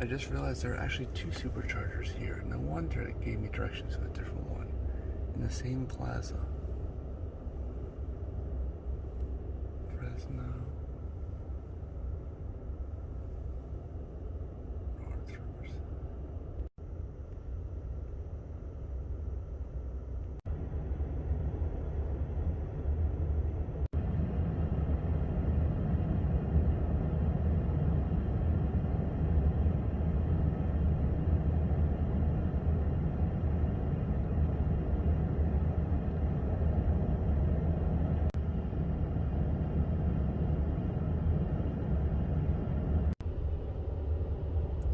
I just realized there are actually two superchargers here. No wonder it gave me directions to a different one in the same plaza. Fresno.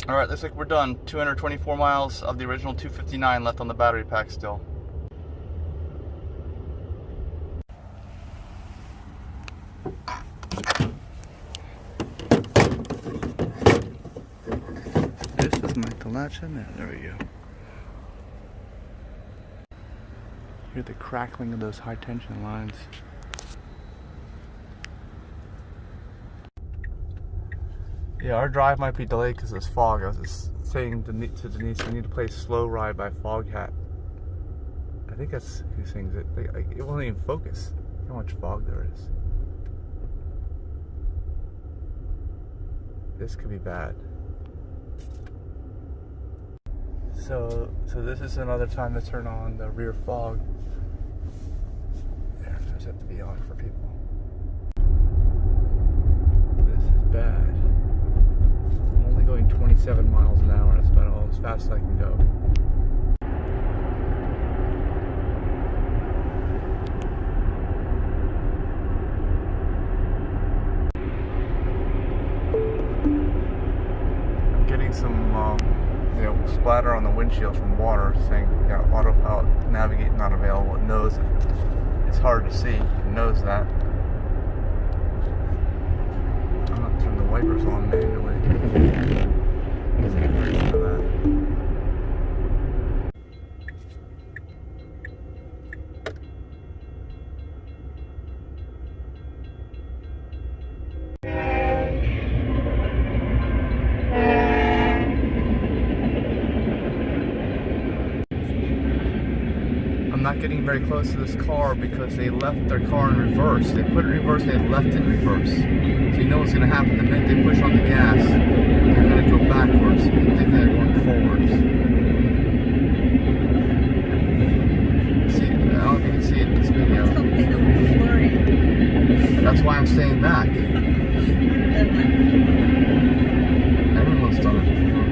Alright, looks like we're done. 224 miles of the original 259 left on the battery pack still. This is my latch in there. There we go. Hear the crackling of those high tension lines. Yeah, our drive might be delayed because of this fog. I was just saying to Denise, we need to play Slow Ride by Foghat. I think that's who sings it. It won't even focus. How much fog there is. This could be bad. So this is another time to turn on the rear fog. There, those have to be on for people. This is bad. Going 27 miles an hour. That's about all as fast as I can go. I'm getting some splatter on the windshield from water saying autopilot navigate not available. It knows it's hard to see. It knows that. I'm not turning the wipers on manually. I'm not getting very close to this car because they left their car in reverse. They put it in reverse and they left it in reverse. So you know what's going to happen. The minute they push on the gas, they're going to go backwards. You think they're going forwards. See, I don't know if you can see it in this video. Let's hope they don't flurry. That's why I'm staying back. Everyone's done it before.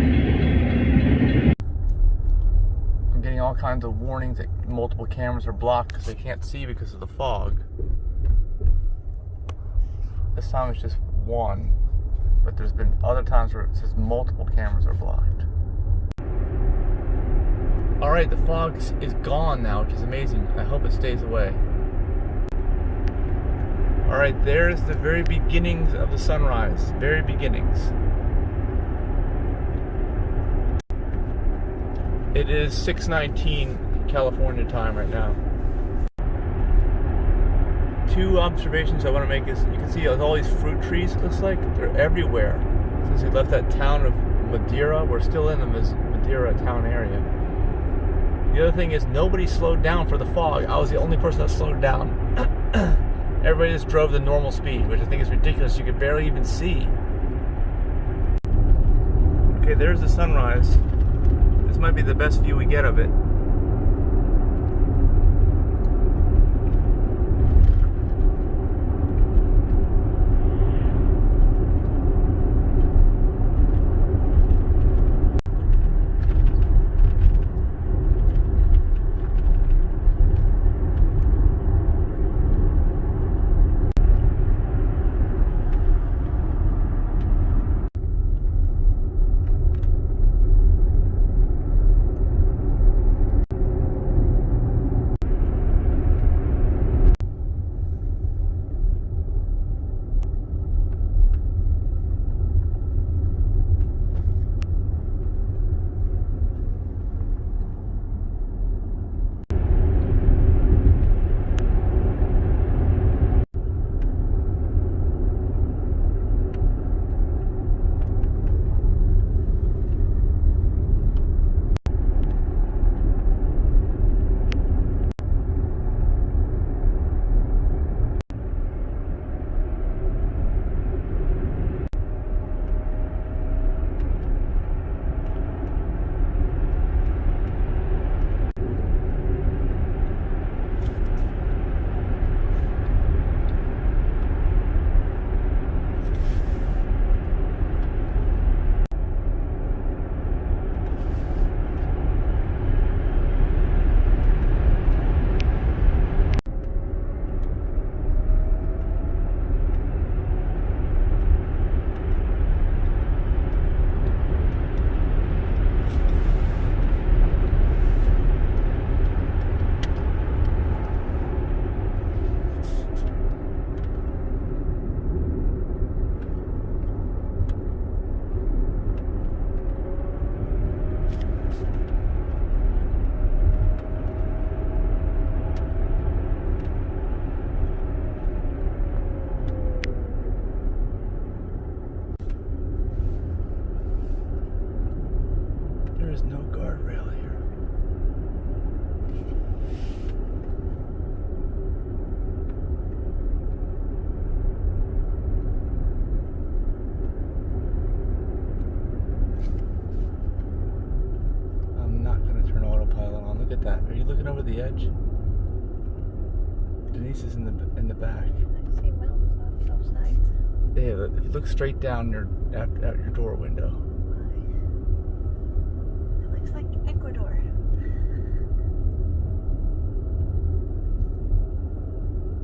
I'm getting all kinds of warnings that multiple cameras are blocked because they can't see because of the fog. This time it's just one, but there's been other times where it says multiple cameras are blocked. Alright, the fog is gone now, which is amazing. I hope it stays away. Alright, there's the very beginnings of the sunrise. Very beginnings. It is 6:19 California time right now. Two observations I want to make is you can see all these fruit trees, it looks like. They're everywhere. Since we left that town of Madeira, we're still in the Madeira town area. The other thing is nobody slowed down for the fog. I was the only person that slowed down. Everybody just drove the normal speed, which I think is ridiculous. You could barely even see. Okay, there's the sunrise. This might be the best view we get of it. looking over the edge? Denise is in the back. I see mountains on both sides. Yeah, if you look straight down out your door window. It looks like Ecuador.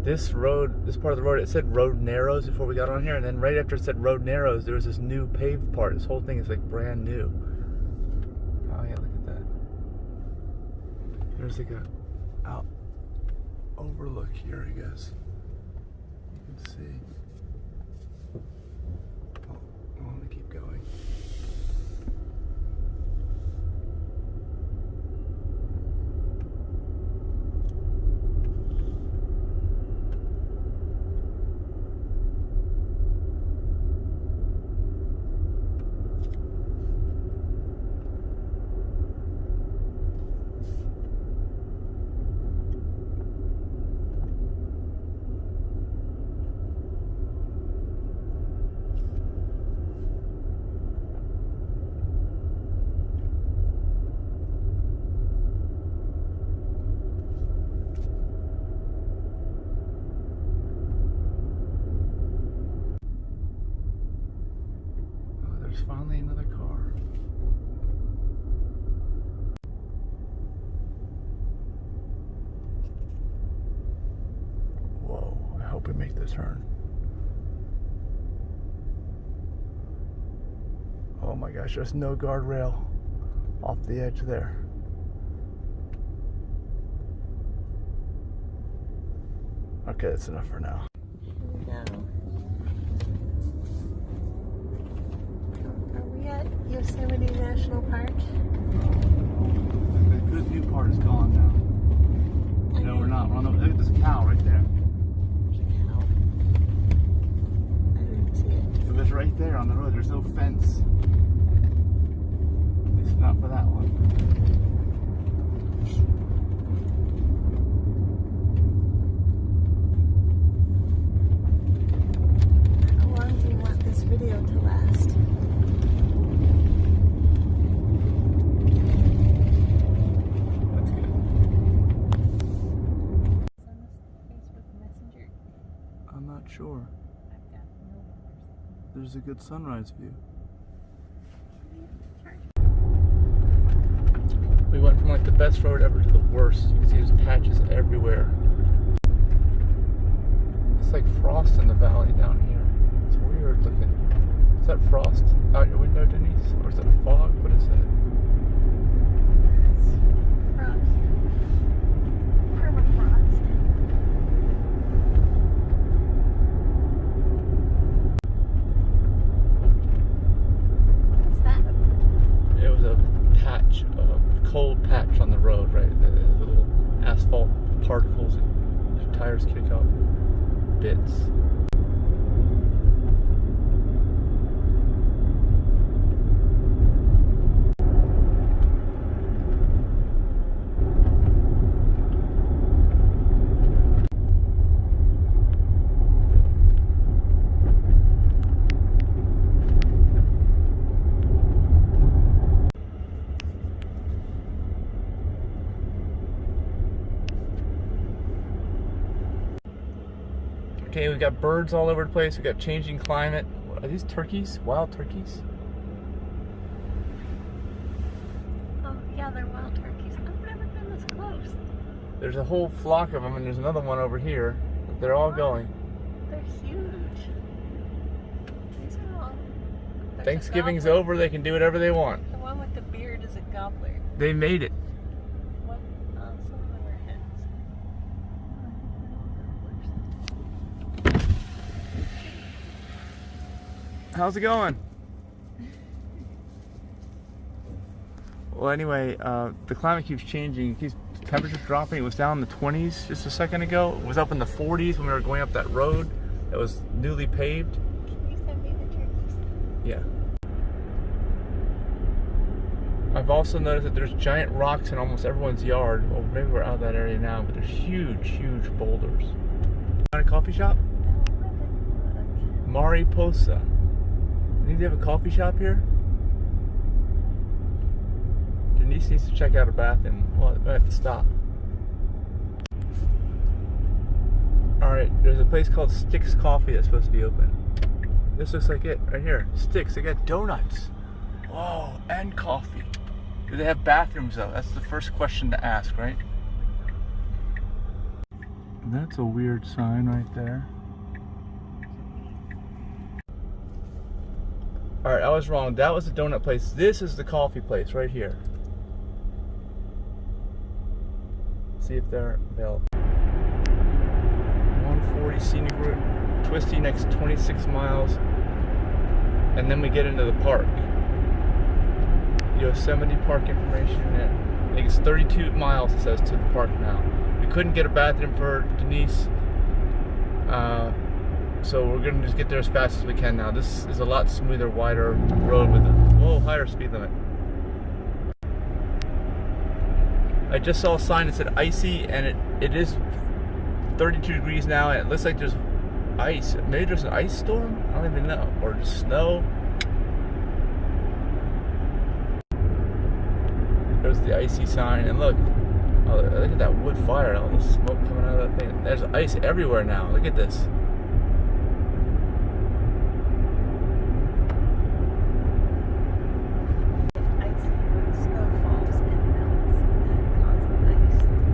This part of the road, it said road narrows before we got on here, and then right after it said road narrows, there was this new paved part. This whole thing is like brand new. Oh yeah, look at that. There's like a overlook here, I guess. You can see. Oh, I want to keep going. There's finally another car. Whoa, I hope we make the turn. Oh my gosh, there's no guardrail off the edge there. Okay, that's enough for now. Here we go. Are we at Yosemite National Park? The good view part is gone now. No, we're not. We're on the, look at this cow right there. There's a cow. I didn't see it. It was right there on the road. There's no fence. At least not for that one. How long do you want this video to last? That's good. Send us Facebook Messenger. I'm not sure. I've got no numbers. There's a good sunrise view. We went from like the best road ever to the worst. You can see there's patches everywhere. It's like frost in the valley down here. It's weird looking. Is that frost out your window, Denise? Or is that fog? What is that? It's frost. Permafrost. What's that? It was a patch, a cold patch on the road, right? The little asphalt particles that your tires kick up bits. Okay, we got birds all over the place. We got changing climate. Are these turkeys? Wild turkeys? Oh, yeah, they're wild turkeys. I've never been this close. There's a whole flock of them, and there's another one over here. They're all going. They're huge. These are all... There's a Thanksgiving's gobbler. over. They can do whatever they want. The one with the beard is a gobbler. They made it. What? Some of them are hens. How's it going? Well, anyway, the climate keeps changing. The temperature's dropping. It was down in the 20s just a second ago. It was up in the 40s when we were going up that road that was newly paved. Can you send me the turkeys? Yeah. I've also noticed that there's giant rocks in almost everyone's yard. Well, maybe we're out of that area now, but there's huge, huge boulders. Find a coffee shop? No, I didn't look. Mariposa. Need to have a coffee shop here? Denise needs to check out a bathroom. Well, I have to stop. Alright, there's a place called Sticks Coffee that's supposed to be open. This looks like it, right here. Sticks, they got donuts. Whoa, and coffee. Do they have bathrooms though? That's the first question to ask, right? That's a weird sign right there. Alright, I was wrong. That was the donut place. This is the coffee place right here. See if they're available. 140 scenic route, twisty next 26 miles. And then we get into the park. Yosemite Park information. I think it's 32 miles, it says, to the park now. We couldn't get a bathroom for Denise. So we're going to just get there as fast as we can now. This is a lot smoother, wider road with a higher speed limit. I just saw a sign that said icy, and it is 32 degrees now, and it looks like there's ice. Maybe there's an ice storm? I don't even know. Or just snow. There's the icy sign, and look. Oh, look at that wood fire, all the smoke coming out of that thing. There's ice everywhere now. Look at this.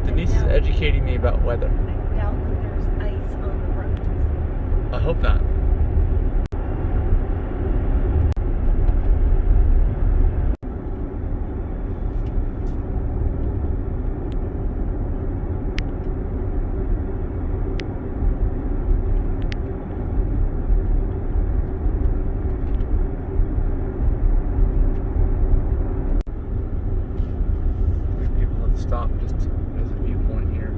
Denise is educating me about weather. I doubt that there's ice on the roads. I hope not. People have stopped just as a viewpoint here.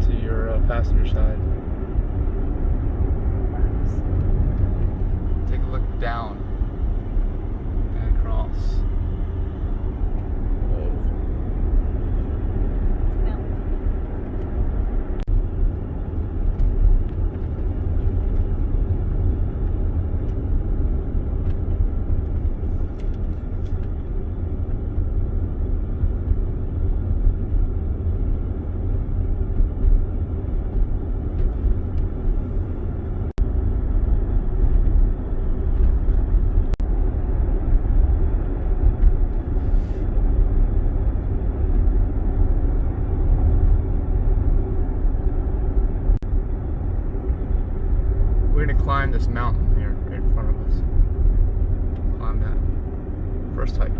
To your passenger side. Take a look down and across. Whoa. We're gonna climb this mountain here right in front of us. Climb that. First hike.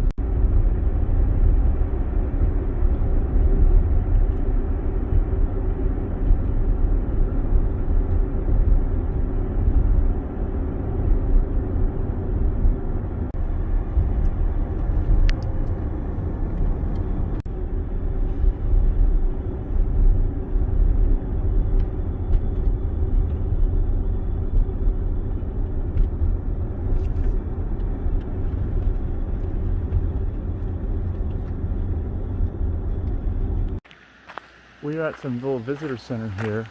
We are at some little visitor center here,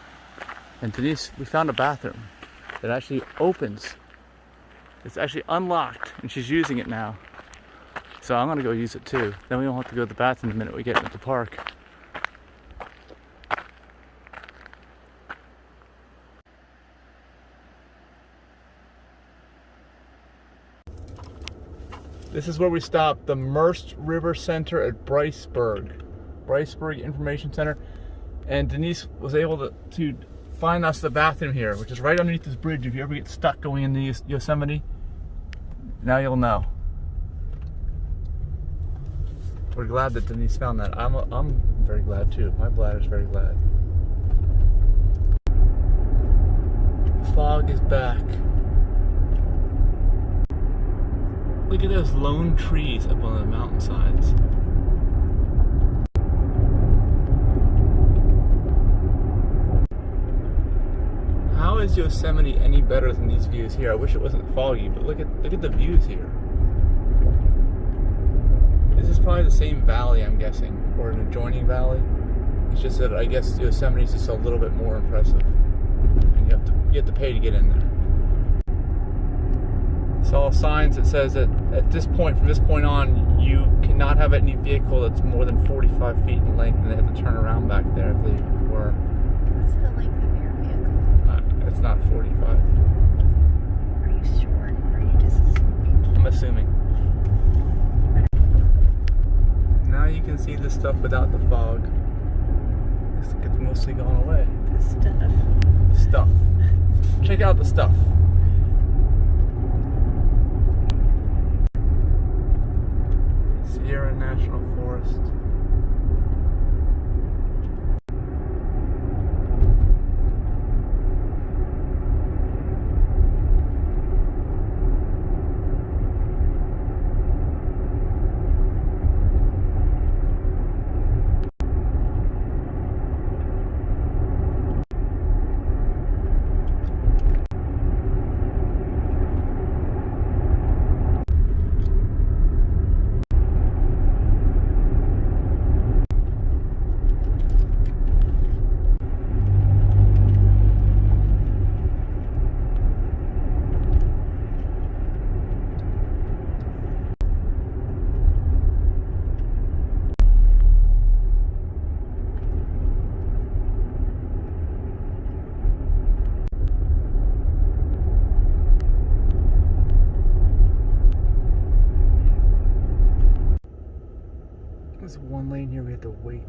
and Denise, we found a bathroom that actually opens. It's actually unlocked, and she's using it now. So I'm gonna go use it too. Then we don't have to go to the bathroom the minute we get into the park. This is where we stopped, the Merced River Center at Briceburg Information Center. And Denise was able to find us the bathroom here, which is right underneath this bridge. If you ever get stuck going into Yosemite, now you'll know. We're glad that Denise found that. I'm very glad too. My bladder's very glad. Fog is back. Look at those lone trees up on the mountainsides. How is Yosemite any better than these views here? I wish it wasn't foggy, but look at the views here. This is probably the same valley, I'm guessing, or an adjoining valley. It's just that I guess Yosemite is just a little bit more impressive, and you have to pay to get in there. Saw signs that says that at this point, from this point on, you cannot have any vehicle that's more than 45 feet in length, and they have to turn around back there if they were. What's the length of your vehicle? It's not 45. Are you sure? Or are you just assuming? I'm assuming. Now you can see the stuff without the fog. Looks like it's mostly gone away. The stuff. Stuff. Check out the stuff. Sierra National Forest. There's one lane here we have to wait.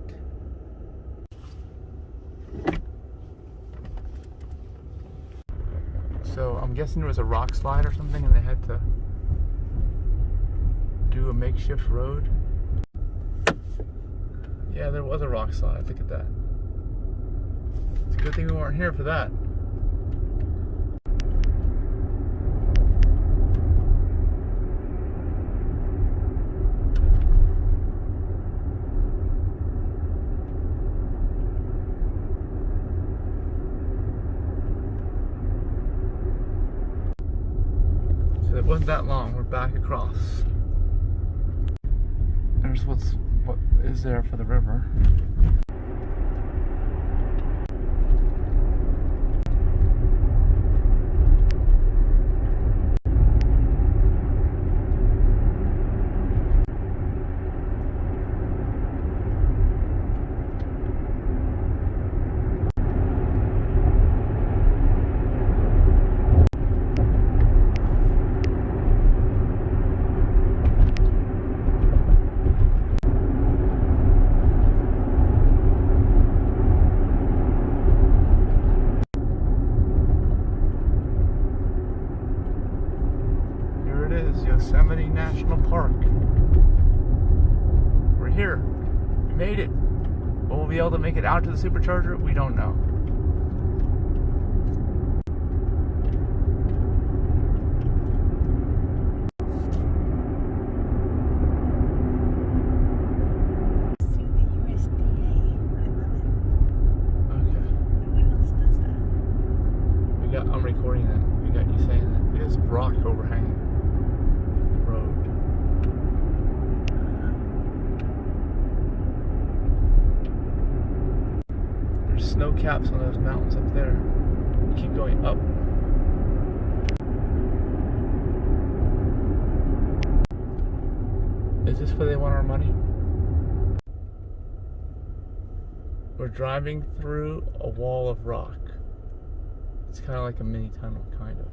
So I'm guessing there was a rock slide or something and they had to do a makeshift road. Yeah, there was a rock slide. Look at that. It's a good thing we weren't here for that. It wasn't that long. We're back across. There's what is there for the river. Yosemite National Park. We're here. We made it. Will we be able to make it out to the supercharger? We don't know. See the USDA. I love it. Okay. No one else does that. I'm recording that. We got you saying that. There's rock overhanging. Snow caps on those mountains up there. Keep going up. Is this where they want our money? We're driving through a wall of rock. It's kind of like a mini tunnel, kind of.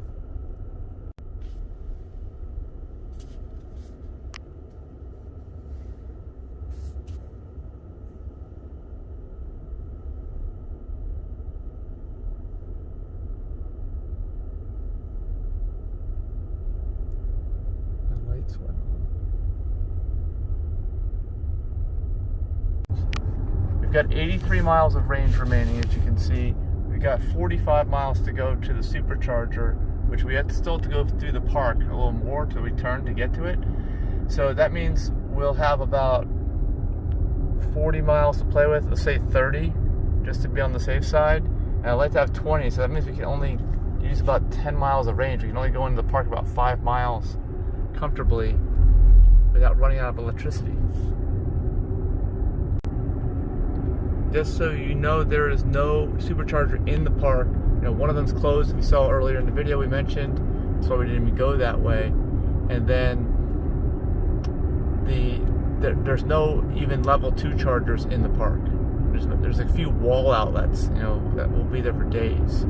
We've got 83 miles of range remaining, as you can see. We've got 45 miles to go to the supercharger, which we have to still to go through the park a little more till we turn to get to it. So that means we'll have about 40 miles to play with. Let's say 30, just to be on the safe side. And I'd like to have 20, so that means we can only use about 10 miles of range. We can only go into the park about 5 miles comfortably without running out of electricity. Just so you know, there is no supercharger in the park. You know, one of them's closed. If you saw earlier in the video we mentioned, that's why we didn't even go that way. And then there's no even level 2 chargers in the park. There's a few wall outlets, that will be there for days.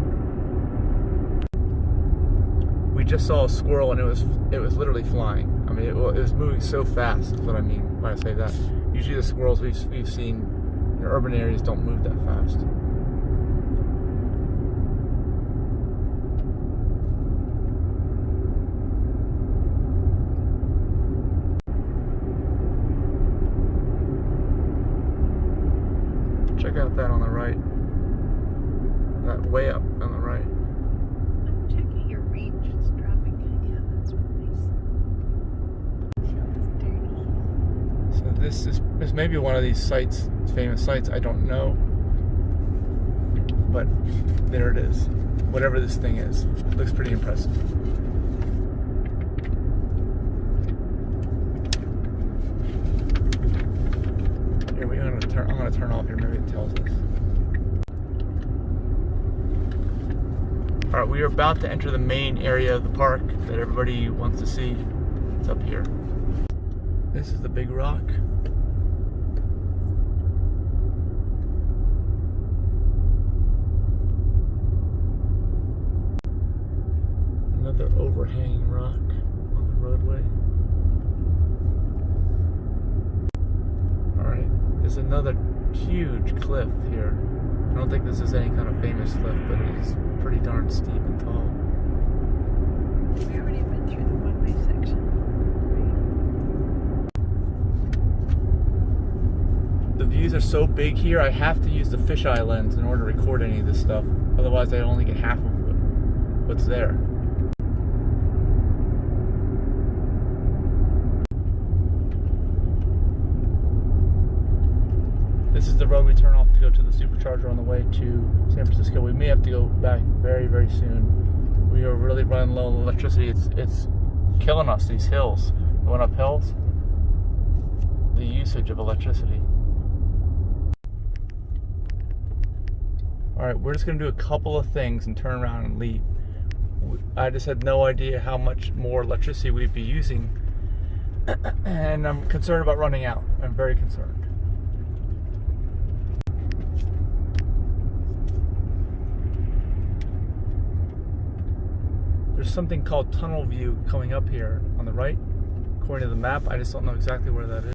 We just saw a squirrel and it was literally flying. I mean, it was moving so fast. That's what I mean when I say that. Usually the squirrels we've seen in urban areas don't move that fast. Check out that on the right. That way up on the right. I'm checking your range. It's dropping. Yeah, that's nice. So it's dirty. So this may be one of these sites, famous sites. I don't know, but there it is. Whatever this thing is, it looks pretty impressive. Here I'm gonna turn off here. Maybe it tells us. All right, we are about to enter the main area of the park that everybody wants to see. It's up here. This is the big rock. Another overhanging rock on the roadway. All right, there's another huge cliff here. I don't think this is any kind of famous cliff, but it is pretty darn steep and tall. We already been through the one-way section. The views are so big here, I have to use the fisheye lens in order to record any of this stuff. Otherwise, I only get half of what's there. This is the road we turn off to go to the supercharger on the way to San Francisco. We may have to go back very, very soon. We are really running low on electricity. It's killing us, these hills. Going up hills, the usage of electricity. All right, we're just gonna do a couple of things and turn around and leave. I just had no idea how much more electricity we'd be using, and I'm concerned about running out. I'm very concerned. There's something called tunnel view coming up here on the right, according to the map. I just don't know exactly where that is.